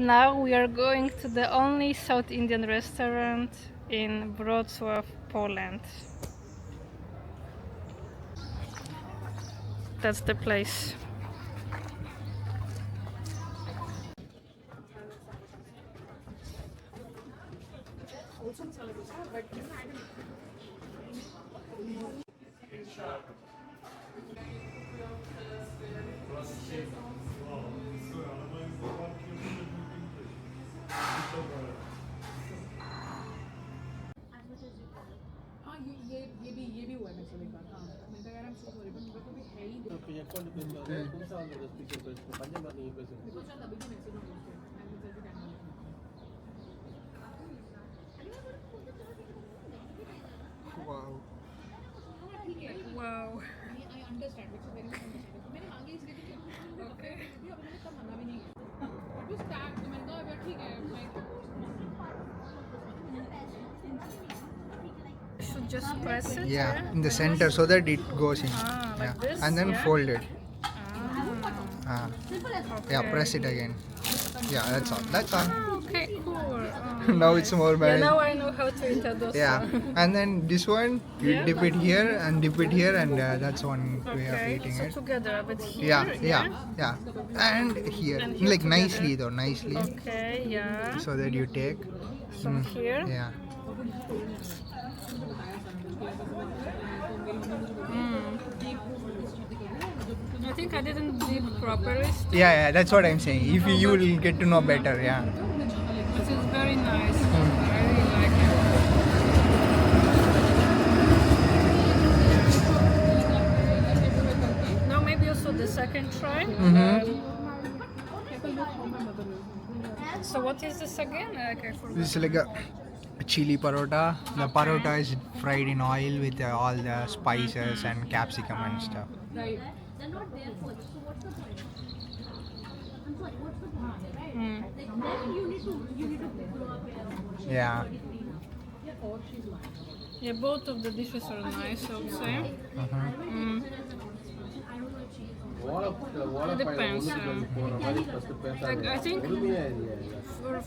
Now we are going to the only South Indian restaurant in Wrocław, Poland. That's the place. ये भी हुआ है actually एक बार हाँ मैं कह रहा हूँ सॉरी बट मेरे को भी है ही तो ये कौन डिपेंड कर रहा है कौन सा वाला स्पीकर पे इसको पंजाब में नहीं पे से कुछ ना अभी भी मैक्सिमम होते हैं मैं जल्दी टाइम Wow. ठीक है Wow. I understand which is very understand मैंने मांगे इसलिए कि ओके अभी मैंने तब मांगा भी नहीं है इट वाज टैग तो मैंने कहा अब ठीक है मैं Should just press it. Yeah, in the center so that it goes in. Like Yeah, this, and then yeah? fold it. Ah, Yeah, press it again. Yeah, that's all. That's all. okay, cool. Oh, Now it's more yeah, managed. now I know how to eat a dosa. Yeah, and then this one you Yeah. dip it here and dip it here, and that's one way of Okay, eating so it. together, but here, Yeah, and here, And here like together. nicely though, nicely, Okay, yeah. so that you take. So here. Yeah. I think I didn't dip properly. Still. Yeah, that's what I'm saying. If you will get to know better, yeah. This is very nice. I really like it. Now maybe also the second try. So what is this again? I forgot. This is like a chili parota. The parota is fried in oil with all the spices and capsicum and stuff. Right Yeah. Yeah, both of the dishes are nice, I would say. It depends. Like, I think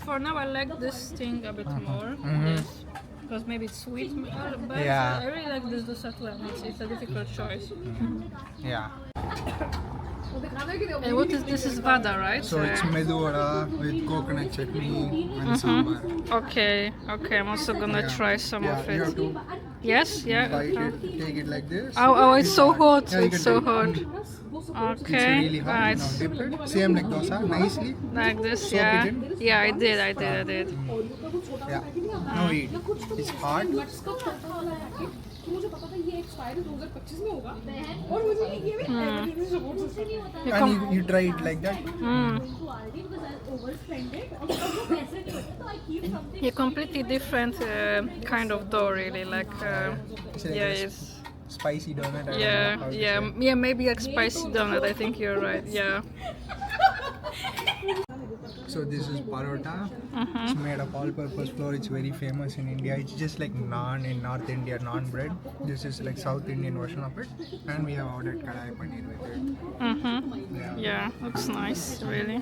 for now I like this thing a bit more. This, because maybe it's sweet, but Yeah. I really like this dosa too. It's a difficult choice. Yeah. And what is this? Is vada, right? So it's medu vada with coconut chutney and sambar. Okay, okay. I'm also gonna Yeah. try some Yeah, of you have it. to Yes, yeah. bite it, take it like this. Oh, it's so hot. Yeah, you It's can so take hot. it. It's Okay, really hot. right. Now dip it. Same like dosa, nicely. Like this, Soak yeah. it in. Yeah, I did. Yeah. Now eat. It's hot. मुझे पता था ये expire 2025 में होगा और मुझे ये भी diabetes support system And you try it like that. Yeah, completely different kind of dough, really. Like, It's like yeah, a it's spicy donut. I don't know yeah, how to yeah, say. yeah. Maybe like spicy donut. I think you're right. Yeah. So this is parota. It's made of all-purpose flour. It's very famous in India. It's just like naan in North India, naan bread. This is like South Indian version of it, and we have ordered kadai paneer with it. Yeah, looks nice, really.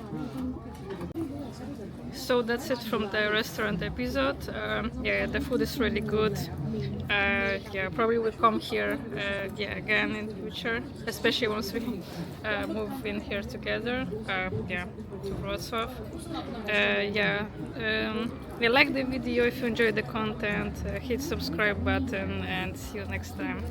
So that's it from the restaurant episode. Yeah, the food is really good. Yeah, probably we'll come here yeah, again in the future, especially once we move in here together. Yeah, to Wrocław. Yeah, like the video if you enjoyed the content. Hit subscribe button and see you next time.